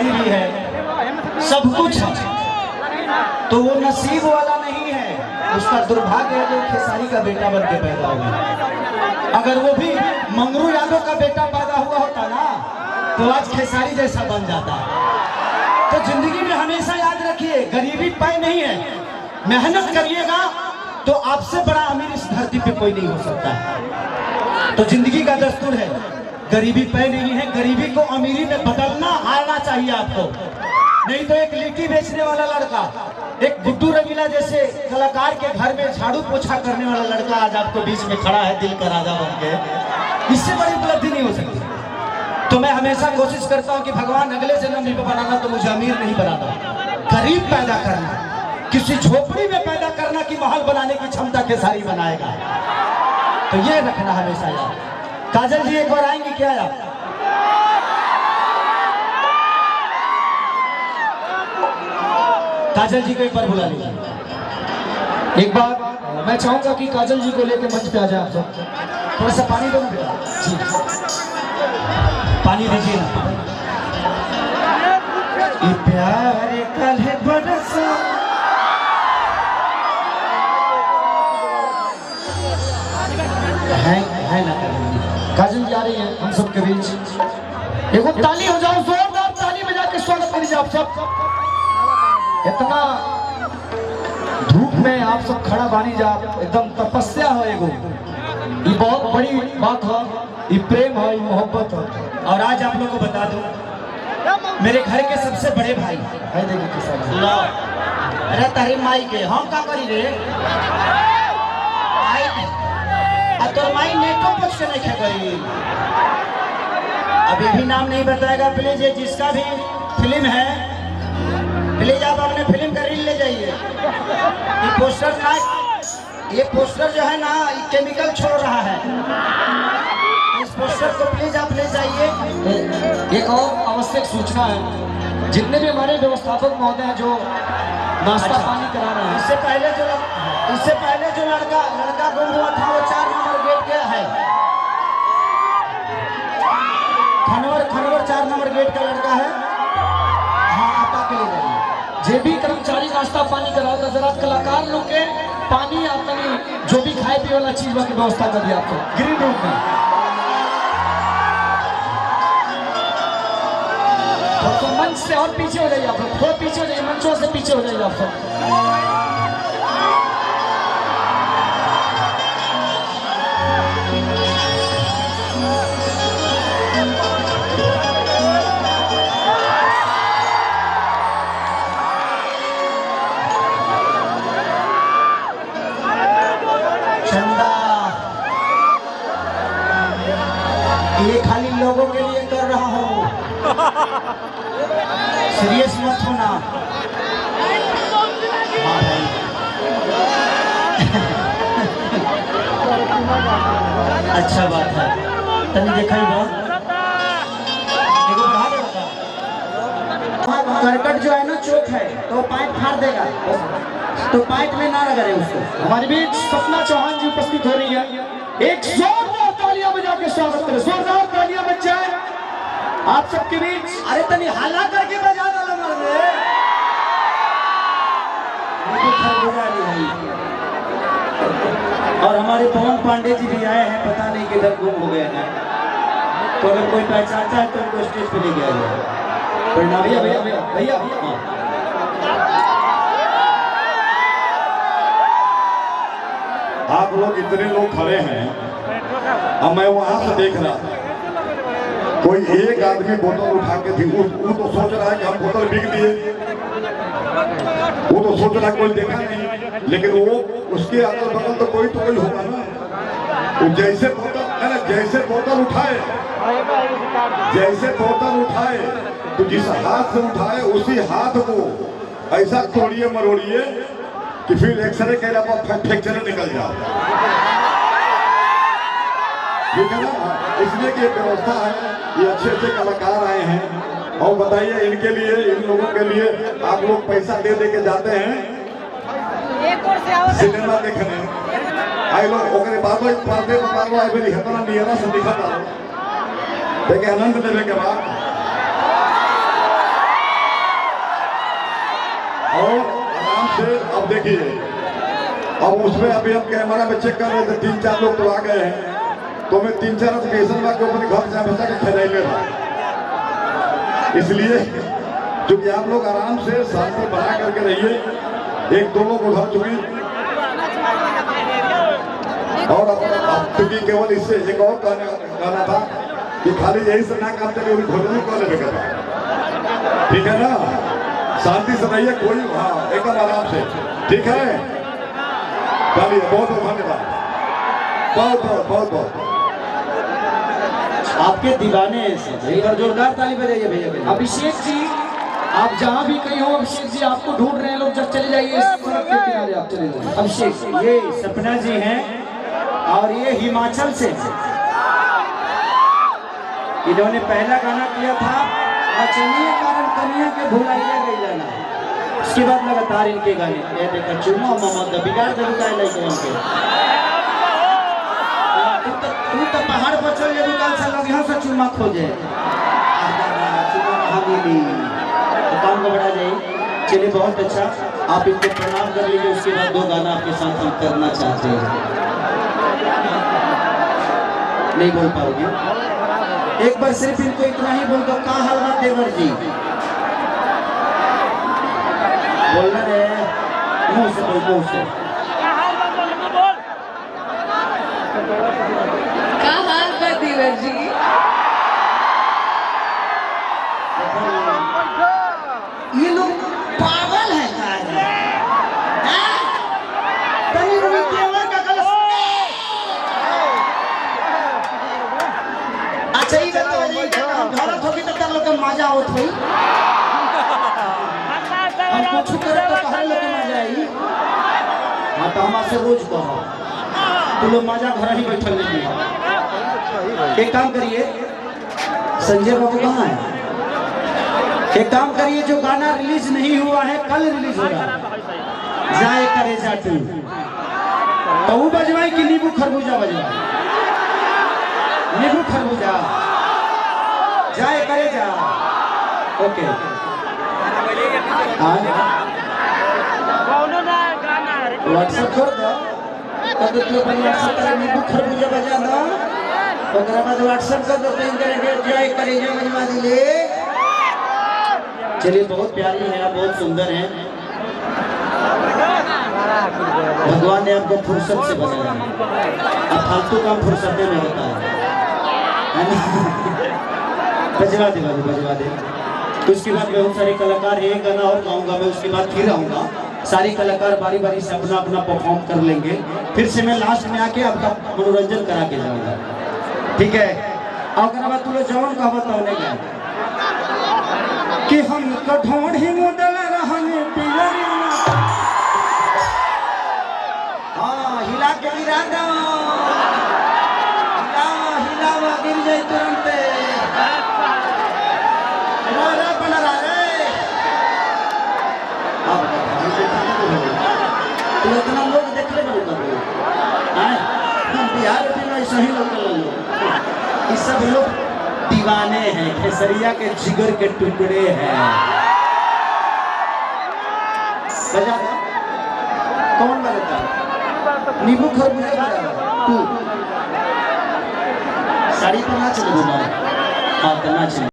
शादी भी है, सब कुछ है, तो वो नसीब वाला नहीं है, उसका दुर्भाग्य है जो खेसारी का बेटा बन के पैदा हुआ। अगर वो भी मंगरू यादव का बेटा पैदा हुआ होता ना तो आज खेसारी जैसा बन जाता। तो जिंदगी में हमेशा याद रखिए, गरीबी पाए नहीं है, मेहनत करिएगा तो आपसे बड़ा अमीर इस धरती पे कोई नहीं हो सकता। तो जिंदगी का दस्तूर है, गरीबी पाए नहीं है, गरीबी को अमीरी में बदलना आना चाहिए आपको। नहीं तो एक लिट्टी बेचने वाला लड़का, एक गुड्डू रंगीला जैसे कलाकार के घर में झाड़ू पोछा करने वाला लड़का आज आपको बीच में खड़ा है दिल का राजा बन के, इससे बड़ी उपलब्धि नहीं हो सकती। तो मैं हमेशा कोशिश करता हूं कि भगवान अगले जन्म में बनाना तो मुझे अमीर नहीं बनाना, गरीब पैदा करना, किसी झोपड़ी में पैदा करना कि महल बनाने की क्षमता खेसारी बनाएगा। तो ये रखना हमेशा याद। काजल जी एक बार आएंगी क्या यार? काजल जी को एक बार बुला लीजिए। एक बार मैं चाहूंगा कि काजल जी को लेकर मंच पे आ जाए आप सब। थोड़ा सा पानी दो ना जी, पानी दीजिए ना। ये प्यार कल है बरसा, है ना काजल जी आ रही है हम सबके बीच। एक ताली हो जाओ, जोरदार ताली बजा के स्वागत करिए आप सब। इतना धूप में आप सब खड़ा बानी जा, एकदम तपस्या हो एगो, ये बहुत बड़ी बात है, ये प्रेम है, ये मोहब्बत है। और आज आप लोगों को बता दूं, मेरे घर के सबसे बड़े भाई है, देखिए किसान अरे तारी माई के हम का करी रे तो माई नेटो पूछ के नहीं गई। अभी भी नाम नहीं बताएगा प्लीज, ये जिसका भी फिल्म है प्लीज आप अपने फिल्म का रील ले जाइए। ये पोस्टर ना, ये पोस्टर जो है ना ये केमिकल छोड़ रहा है, इस पोस्टर को प्लीज आप ले जाइए। एक और आवश्यक सूचना है, जितने भी हमारे व्यवस्थापक महोदय हैं जो नाश्ता पानी करा रहे हैं, इससे पहले जो लड़का गुम हुआ था वो 4 नंबर गेट के है, खनवर 4 नंबर गेट का लड़का है। हाँ आप आके ले जाइए। जे भी कर्मचारी नाश्ता पानी करा था, जरा कलाकार लोग के पानी आता नहीं, जो भी खाए पीने वाला चीज की व्यवस्था कर दिया आपको ग्रीन रूम में। तो मंच से और पीछे हो जाइए आप लोग, थोड़ा पीछे हो जाइए, मंचों से पीछे हो जाइए आप सब। ये खाली लोगों के लिए कर रहा हूँ, सीरियस मत होना। हाँ भाई अच्छा बात है, तनी देखा ही बहुत करकट जो है ना चौक है तो पाइप फाड़ देगा, तो पाइप में ना रगड़े उसको। हमारे बीच सपना चौहान जी उपस्थित हो रही है, एक जोरदार तालियां बजा के स्वागत करें, जोरदार तालियां बज जाए आप सबके बीच। अरे तनी हल्ला करके बजा डालो मर्दे, और हमारे पवन पांडे जी भी आए हैं, पता नहीं किधर गुम हो गए हैं, तो अगर कोई पहचानता है तो उनको स्टेज पे ले गया है। भैया भैया भैया भैया आप लोग इतने लोग खड़े हैं, अब मैं वहां से देख रहा, कोई एक आदमी बोतल उठा के थी, वो तो सोच रहा है कि हम बोतल बिक दिए, वो तो सोच रहा है कोई देखा नहीं, लेकिन वो उसके अगल बगल तो कोई होगा ना। वो जैसे बोतल उठाए तो जिस हाथ से उठाए उसी हाथ को ऐसा तोड़िए मरोड़िए कि फिर एक्सरे कहने पर फ्रैक्चर निकल जाओ, ठीक है ना। इसलिए कि व्यवस्था है, ये अच्छे कलाकार आए हैं, और बताइए इनके लिए, इन लोगों के लिए आप लोग पैसा दे के जाते हैं सिनेमा देखने, आई लोग ओकरे बाबा पर्दे पर मारवा आई बेली हतना नियरा से दिखता देखे आनंद लेने के बाद देखिए, अब उसमें अभी हम कैमरा में चेक कर रहे थे, 3-4 लोग तो आ गए हैं, तो मैं 3-4 एप्लीकेशन में अपने घर से हमेशा के खेले रहा। इसलिए क्योंकि आप लोग आराम से शांति बना करके रहिए, 1-2 लोग उधर चुकी, और अब क्योंकि केवल इससे एक और कहना था कि खाली यही से ना काम चले, घोटने को लेने का, ठीक है ना? शांति से रहिए, कोई हाँ एकदम आराम से, ठीक है? चलिए, बहुत बहुत धन्यवाद, बहुत बहुत बहुत बहुत। आपके दीवाने ऐसे, एक बार जोरदार ताली बजाइए भैया। अभिषेक जी, आप जहाँ भी कहीं हो, अभिषेक जी आपको ढूंढ रहे हैं लोग, जब चले जाइए इस सड़क के किनारे, आप चले जाइए। अभिषेक, ये सपना जी हैं और ये हिमाचल से हैं। इन्होंने पहला गाना किया था अचनीय कारण कनिया के भुलाइया गई जाना, उसके बाद लगातार इनके गाने, ये देखा चुमा मोहम्मद बिगाड़ दे रुका है तू तो पहाड़ पर चल जे दुकान से लोग यहाँ से चुमा खोजे, चुमा कहाँ मिली, तो काम को बढ़ा जाए। चलिए, बहुत अच्छा, आप इनको प्रणाम कर लीजिए, उसके बाद 2 गाना आपके साथ हम करना चाहते हैं। नहीं बोल पाओगे, एक बार सिर्फ इनको इतना ही बोल दो, कहाँ हलवा देवर जी, बोलना रे, मुंह से बोल, मुंह से। देवर जी, ये लोग पागल है अच्छा ही भारत होगी तब तक लोग का मजा आवत हुई, हम कुछ करे तो कहे लोग मजा आई। हाँ तो हमारे से रोज कहो, तू लोग मजा घर ही बैठल नहीं। एक काम करिए, संजय बाबू कहाँ है? एक काम करिए, जो गाना रिलीज नहीं हुआ है, कल रिलीज होगा, जाए करे जा तू, तो वो बजवाई कि नींबू खरबूजा बजवाई? नींबू खरबूजा, जाए करे जा। ओके, व्हाट्सएप कर दो, तो तू अपने व्हाट्सएप पर नींबू खरबूजा बजा दो, ओकरा बाद व्हाट्सएप कर दो, जाए करे जा बजवा दिले। चलिए, बहुत प्यारी है आप, बहुत सुंदर हैं, भगवान ने आपको फुर्सत से बनाया है, अब फालतू काम फुर्सत में होता है ना? बजवा दे बाबू, बजवा दे। तो उसके बाद बहुत सारे कलाकार, एक गाना और गाऊंगा मैं, उसके बाद फिर आऊंगा, सारे कलाकार बारी बारी से अपना अपना परफॉर्म कर लेंगे, फिर से मैं लास्ट में आके आपका मनोरंजन करा के जाऊंगा, ठीक है? और बाद तू लोग जवान का बताने का कि हम कठोर ही मुदल रहने पियरिया, हाँ हिला के गिरा दो, हिलावा गिर जाए तुरंत, बना रे तू इतना लोग देख ले हम बिहार में सही लोग, ये सब लोग दीवाने हैं, खेसरिया के जिगर के टुकड़े हैं। बजा दो, कौन बजाता है? नींबू खरबूजा बजा तू, साड़ी पर नाच ले, हाँ तो नाच।